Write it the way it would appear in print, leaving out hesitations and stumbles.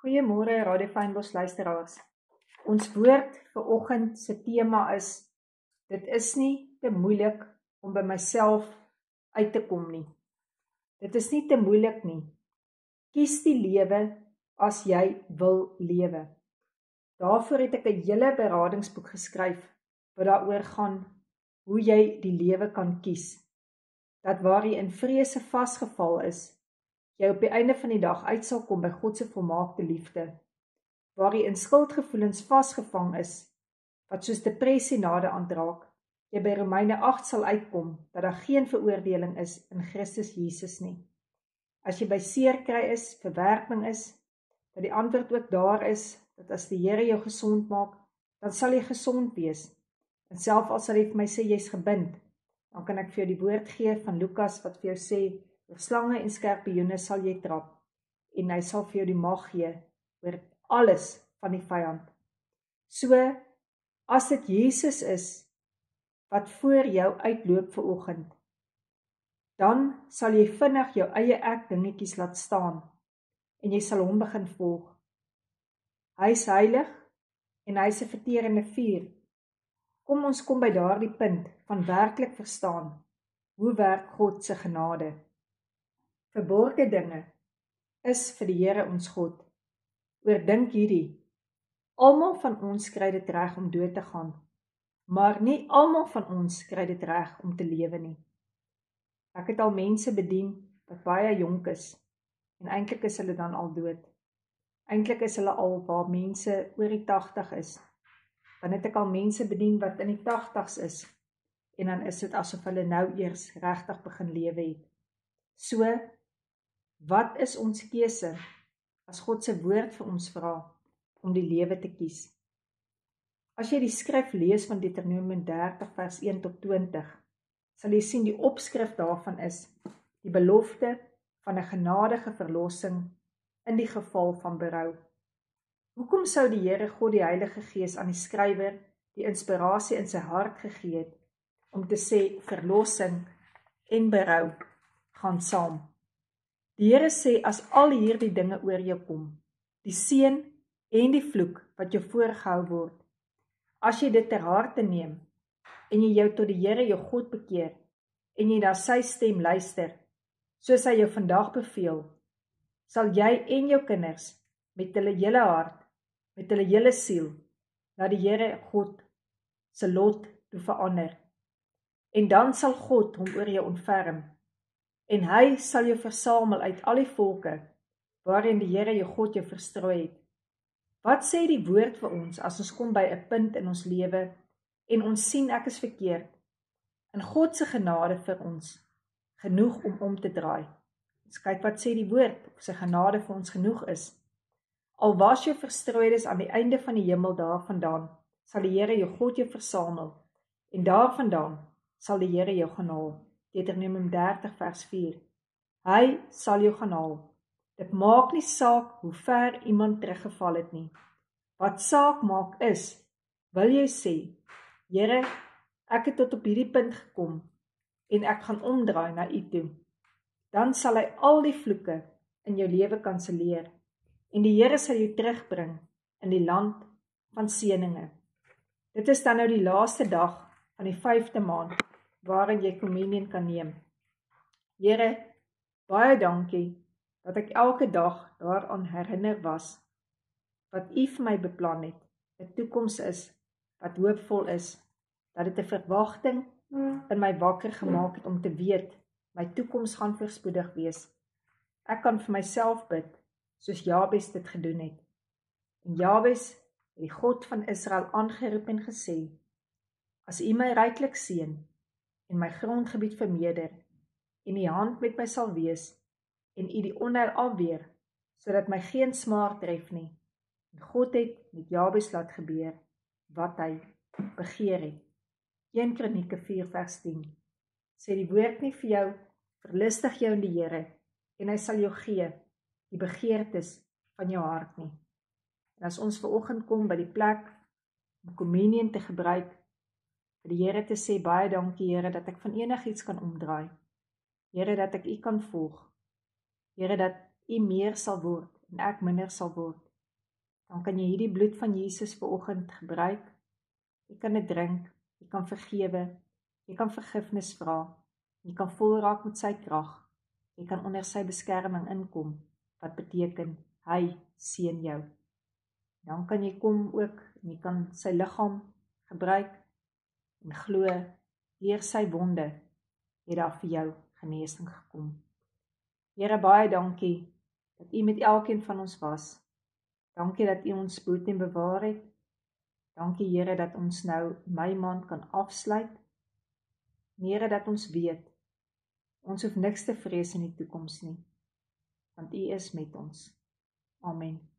Goeiemôre Radio Fynbos luisteraars. Ons woord vir oggend se tema is: dit is nie te moeilik om by myself uit te kom nie. Dit is nie te moeilik nie. Kies die lewe as jy wil lewe. Daarvoor het ek 'n hele beradingsboek geskryf wat daaroor gaan hoe jy die lewe kan kies. Dat waar jy in vrese vasgeval is, jy op die einde van die dag uit sal kom by God se volmaakte liefde. Waar jy in skuldgevoelens vasgevang is, wat soos depressie naderhand draak, jy by Romeine 8 sal uitkom, dat daar geen veroordeling is in Christus Jesus nie. As jy by seer kry is, verwerping is, dat die antwoord ook daar is, dat as die Here jou gesond maak, dan sal jy gesond wees. En self al sal jy vir my sê, jy's gebind, dan kan ek vir jou die woord gee van Lukas, wat vir jou sê, oor slange en skorpioene sal jy trap, en hy sal vir jou die mag gee, oor alles van die vyand. So, as dit Jesus is, wat voor jou uitloop vir oggend, dan sal jy vinnig jou eie ek dingetjies laat staan, en jy sal hom begin volg. Hy is heilig, en hy is 'n verterende vuur. Kom ons kom by daardie punt van werklik verstaan, hoe werk God se genade? Verborgde dinge is vir die Here ons God. Oordink hierdie, almal van ons kry dit reg om dood te gaan, maar nie almal van ons kry dit reg om te lewe nie. Ek het al mense bedien wat baie jonk is, en eintlik is hulle dan al dood. Eintlik is hulle al waar mense oor die 80 is. Dan het ek al mense bedien wat in die 80's is, en dan is dit asof hulle nou eers regtig begin lewe het. So, wat is ons keuse as God se woord vir ons vra om die lewe te kies? As jy die skrif lees van Deuteronomium 30 vers 1 tot 20, sal jy sien die opskrif daarvan is die belofte van 'n genadige verlossing in die geval van berou. Hoekom sou die Here God die Heilige Gees aan die skrywer die inspirasie in sy hart gegee het om te sê verlossing en berou gaan saam? Die Here sê as al hierdie dinge oor jou kom, die seën en die vloek wat jou voorgehou word, as jy dit ter harte neem en jy jou tot die Here jou God bekeer en jy na sy stem luister, soos hy jou vandag beveel, sal jy en jou kinders met hulle hele hart, met hulle hele siel, na die Here God se lot toe verander. En dan sal God hom oor jou ontferm, en hy sal jou versamel uit al die volke, waarin die Here jou God jou verstrooi het. Wat sê die woord vir ons, as ons kom by 'n punt in ons lewe, en ons sien ek is verkeerd, en God se genade vir ons, genoeg om te draai. Ons kyk wat sê die woord, of sy genade vir ons genoeg is. Al was jou verstrooides aan die einde van die hemel daarvandaan, sal die Here jou God jou versamel, en daarvandaan sal die Here jou gaan haal. Deuteronomium 30 vers 4. Hy sal jou gaan haal. Dit maak nie saak hoe ver iemand teruggeval het nie. Wat saak maak is, wil jy sê, Here, ek het tot op hierdie punt gekom, en ek gaan omdraai na U toe. Dan sal hy al die vloeke in jou lewe kanselleer, en die Here sal jou terugbring in die land van seëninge. Dit is dan nou die laaste dag van die 5de maand, waarin jy communion kan neem. Here, baie dankie, dat ek elke dag daaraan herinner was, wat U vir my beplan het, 'n toekoms is, wat hoopvol is, dat dit 'n verwagting in my wakker gemaak het om te weet, my toekoms gaan voorspoedig wees. Ek kan vir myself bid, soos Jabes dit gedoen het. En Jabes het die God van Israel aangeroep en gesê, as U my ryklik seën, en my grondgebied vermeerder, en U hand met my sal wees, en U die onheil afweer, sodat my geen smaak tref nie. En God het met Jabes laat gebeur, wat hy begeer het. 1 Kronieke 4 vers 10. Sê die woord nie vir jou, verlustig jou in die Here, en hy sal jou gee, die begeertes van jou hart nie. En as ons vanoggend kom by die plek, om communion te gebruik, vir die Here te sê, baie dankie Here, dat ek van enigiets kan omdraai. Here, dat ek U kan volg. Here, dat U meer sal word, en ek minder sal word. dan kan jy hierdie bloed van Jesus vanoggend gebruik. Jy kan dit drink, jy kan vergewe, jy kan vergifnis vra, jy kan vol raak met sy krag, jy kan onder sy beskerming inkom, wat beteken, hy seën jou. Dan kan jy kom ook, en jy kan sy liggaam gebruik, en glo, deur sy wonde, het daar vir jou genesing gekom. Here, baie dankie, dat U met elkeen van ons was. Dankie dat U ons behoed en bewaar het. Dankie Here, dat ons nou my maand kan afsluit. Here, dat ons weet, ons hoef niks te vrees in die toekoms nie, want U is met ons. Amen.